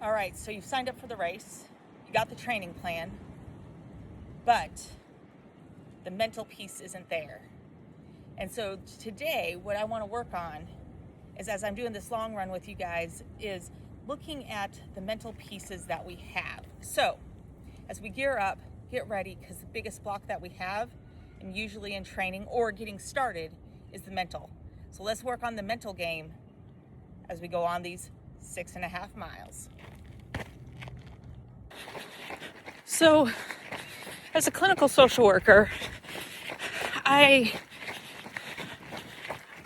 All right, so you've signed up for the race, you got the training plan, but the mental piece isn't there. And so today, what I want to work on is, as I'm doing this long run with you guys, is looking at the mental pieces that we have. So as we gear up, get ready, because the biggest block that we have, and usually in training or getting started, is the mental. So let's work on the mental game as we go on these 6.5 miles. So as a clinical social worker, I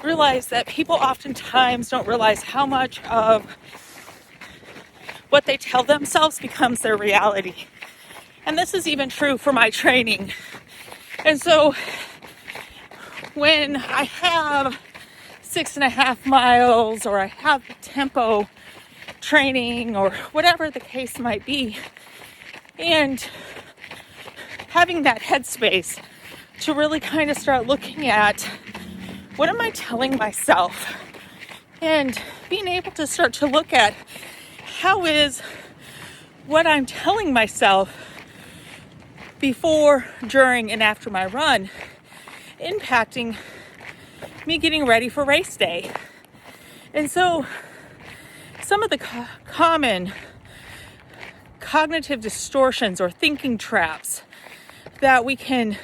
realize that people oftentimes don't realize how much of what they tell themselves becomes their reality. And this is even true for my training. And so when I have 6.5 miles, or I have tempo training, or whatever the case might be, and having that headspace to really kind of start looking at what am I telling myself, and being able to start to look at how is what I'm telling myself before, during, and after my run impacting me getting ready for race day. And so some of the common cognitive distortions or thinking traps that we can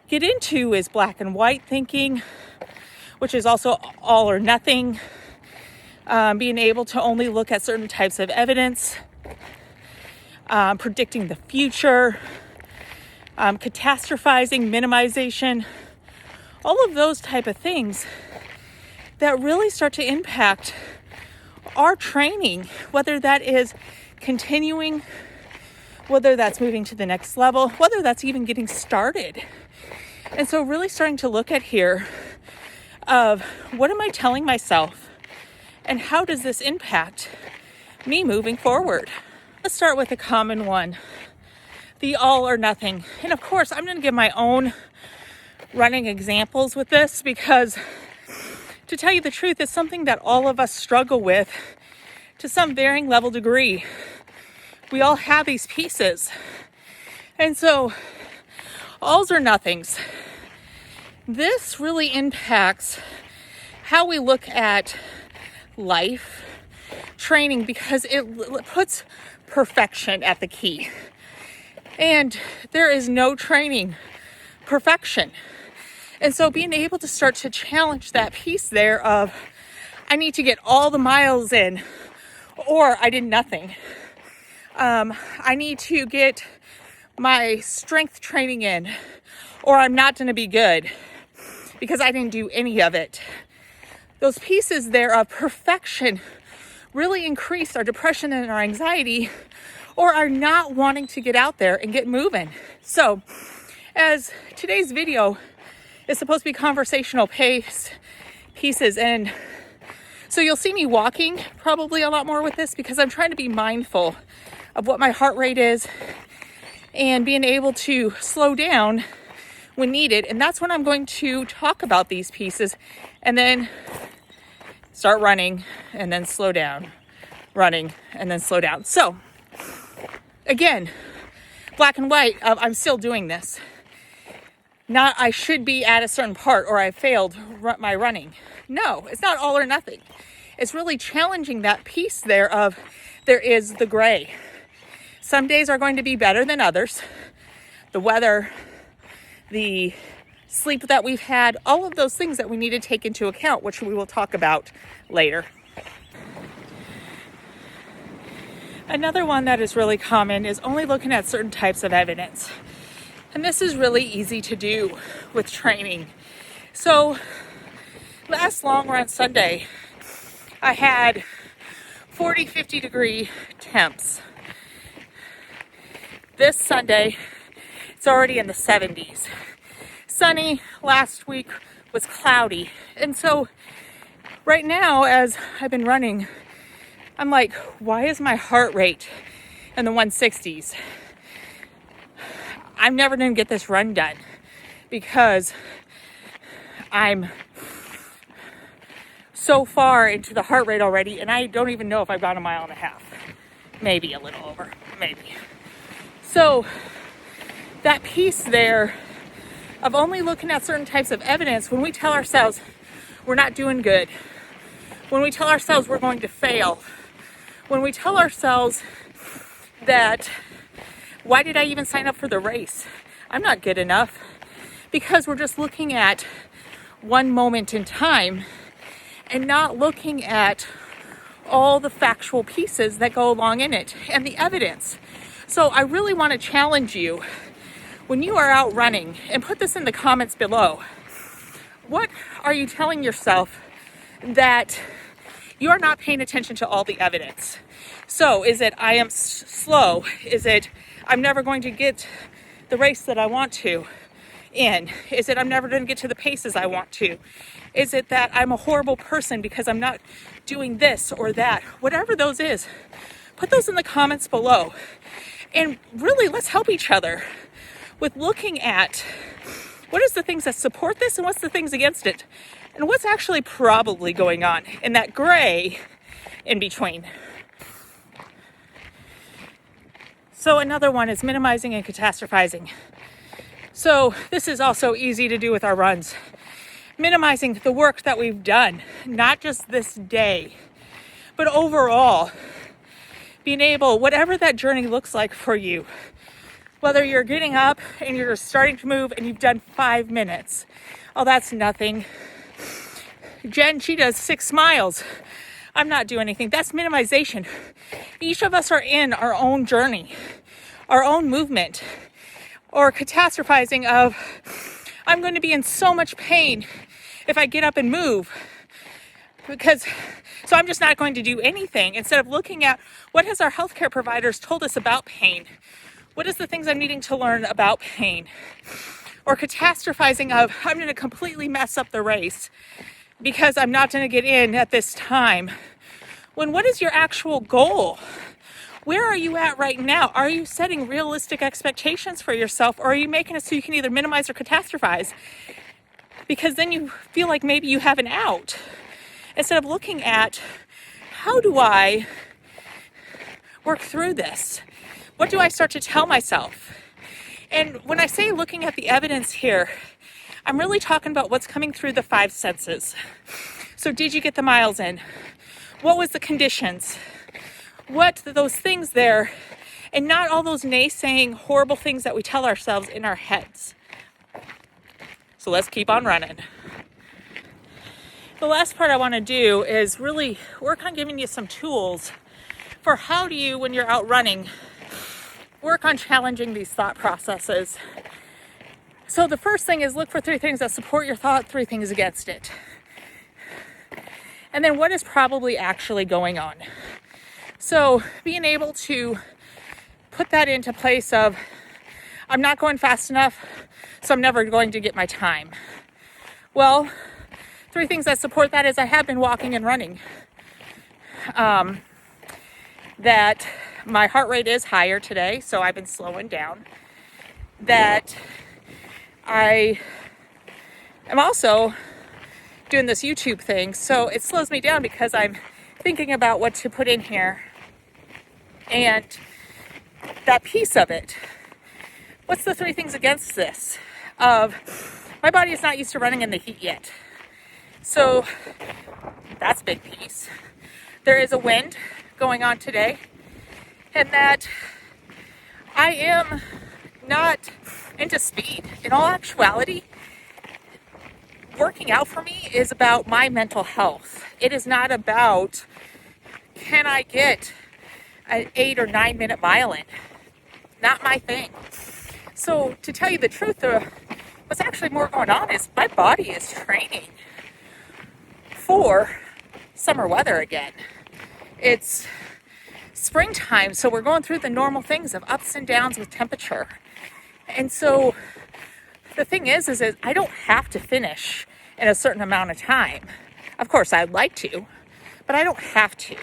get into is black and white thinking, which is also all or nothing, being able to only look at certain types of evidence, predicting the future, catastrophizing, minimization, all of those type of things that really start to impact our training, whether that is continuing, whether that's moving to the next level, whether that's even getting started. And so really starting to look at here of what am I telling myself, and how does this impact me moving forward? Let's start with a common one, the all or nothing. And of course, I'm going to give my own running examples with this, because to tell you the truth, it's something that all of us struggle with to some varying level degree. We all have these pieces. And so alls or nothings, this really impacts how we look at life, training, because it puts perfection at the key. And there is no training perfection. And so being able to start to challenge that piece there of, I need to get all the miles in, or I did nothing. I need to get my strength training in, or I'm not going to be good because I didn't do any of it. Those pieces there of perfection really increase our depression and our anxiety, or our not wanting to get out there and get moving. So as today's video is supposed to be conversational pieces, and so you'll see me walking probably a lot more with this, because I'm trying to be mindful of what my heart rate is and being able to slow down when needed. And that's when I'm going to talk about these pieces, and then start running and then slow down, running and then slow down. So again, black and white of I'm still doing this. Not I should be at a certain part or I failed my running. No, it's not all or nothing. It's really challenging that piece there of there is the gray. Some days are going to be better than others. The weather, the sleep that we've had, all of those things that we need to take into account, which we will talk about later. Another one that is really common is only looking at certain types of evidence. And this is really easy to do with training. So last long run Sunday, I had 40, 50 degree temps. This Sunday, it's already in the 70s. Sunny, last week was cloudy. And so right now, as I've been running, I'm like, why is my heart rate in the 160s? I'm never going to get this run done because I'm so far into the heart rate already, and I don't even know if I've gone a mile and a half. maybe a little over, maybe. So that piece there of only looking at certain types of evidence, when we tell ourselves we're not doing good, when we tell ourselves we're going to fail, when we tell ourselves that, why did I even sign up for the race? I'm not good enough, because we're just looking at one moment in time and not looking at all the factual pieces that go along in it and the evidence. So I really want to challenge you, when you are out running, and put this in the comments below, what are you telling yourself that you're not paying attention to all the evidence? So is it, I am slow? Is it, I'm never going to get the race that I want to in? Is it, I'm never going to get to the paces I want to? Is it that I'm a horrible person because I'm not doing this or that? Whatever those is, put those in the comments below. And really, let's help each other with looking at what is the things that support this and what's the things against it, and what's actually probably going on in that gray in between. So another one is minimizing and catastrophizing. So this is also easy to do with our runs. Minimizing the work that we've done, not just this day, but overall, being able, whatever that journey looks like for you, whether you're getting up and you're starting to move and you've done 5 minutes, oh, that's nothing. Jen, she does 6 miles. I'm not doing anything. That's minimization. Each of us are in our own journey, our own movement, or catastrophizing of, I'm going to be in so much pain if I get up and move, so I'm just not going to do anything, instead of looking at what has our healthcare providers told us about pain. What is the things I'm needing to learn about pain? Or catastrophizing of, I'm going to completely mess up the race because I'm not going to get in at this time. When what is your actual goal? Where are you at right now? Are you setting realistic expectations for yourself, or are you making it so you can either minimize or catastrophize? Because then you feel like maybe you have an out. Instead of looking at, how do I work through this? What do I start to tell myself? And when I say looking at the evidence here, I'm really talking about what's coming through the 5 senses. So did you get the miles in? What was the conditions? What those things there, and not all those naysaying horrible things that we tell ourselves in our heads. So let's keep on running. The last part I want to do is really work on giving you some tools for how do you, when you're out running, work on challenging these thought processes. So the first thing is look for 3 things that support your thought, 3 things against it. And then what is probably actually going on. So being able to put that into place of, I'm not going fast enough, so I'm never going to get my time. Well, 3 things that support that is I have been walking and running. That my heart rate is higher today, so I've been slowing down. That I am also doing this YouTube thing, so it slows me down because I'm thinking about what to put in here. And that piece of it. What's the 3 things against this? My body is not used to running in the heat yet. So that's a big piece. There is a wind going on today, and that I am not into speed. In all actuality, working out for me is about my mental health. It is not about, can I get an 8 or 9 minute mile in? Not my thing. So to tell you the truth, what's actually more going on is my body is training for summer weather again. It's springtime, so we're going through the normal things of ups and downs with temperature. And so the thing is I don't have to finish in a certain amount of time. Of course, I'd like to, but I don't have to.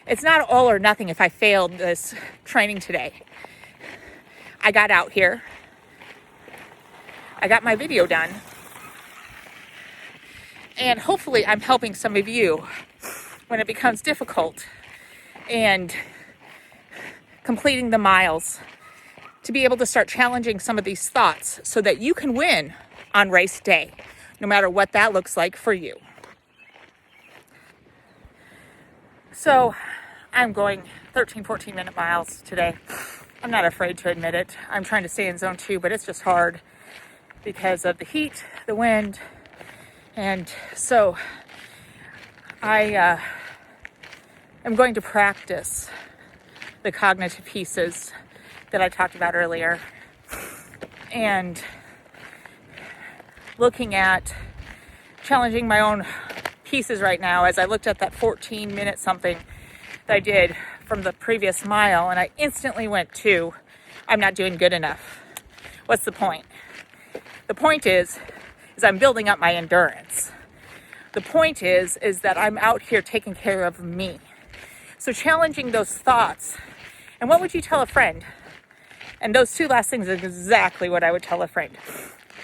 It's not all or nothing if I failed this training today. I got out here. I got my video done. And hopefully I'm helping some of you when it becomes difficult. And completing the miles, to be able to start challenging some of these thoughts so that you can win on race day, no matter what that looks like for you. So I'm going 13, 14-minute miles today. I'm not afraid to admit it. I'm trying to stay in zone 2, but it's just hard because of the heat, the wind. And so I am going to practice the cognitive pieces that I talked about earlier, and looking at challenging my own pieces right now as I looked at that 14-minute something that I did from the previous mile, and I instantly went to, I'm not doing good enough. What's the point? The point is I'm building up my endurance. The point is that I'm out here taking care of me. So challenging those thoughts. And what would you tell a friend? And those two last things are exactly what I would tell a friend.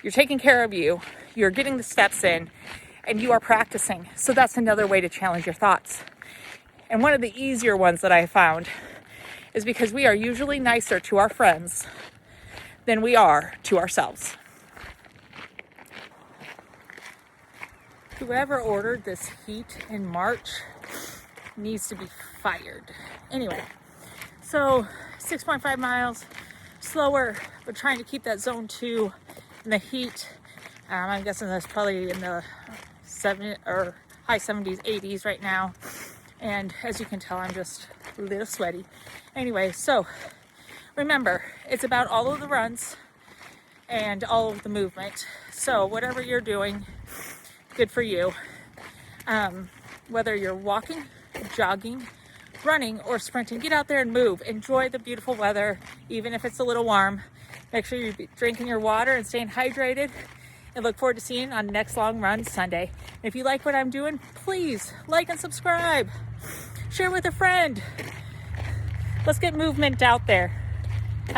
You're taking care of you, you're getting the steps in, and you are practicing. So that's another way to challenge your thoughts. And one of the easier ones that I found is because we are usually nicer to our friends than we are to ourselves. Whoever ordered this heat in March needs to be fired. Anyway, so 6.5 miles, slower, but trying to keep that zone 2 in the heat. I'm guessing that's probably in the high 70s, 80s right now. And as you can tell, I'm just a little sweaty. Anyway, so remember, it's about all of the runs and all of the movement. So whatever you're doing, good for you. Whether you're walking, jogging, running, or sprinting, get out there and move. Enjoy the beautiful weather, even if it's a little warm. Make sure you're drinking your water and staying hydrated. And look forward to seeing you on next long run Sunday. And if you like what I'm doing, please like and subscribe. Share with a friend. Let's get movement out there.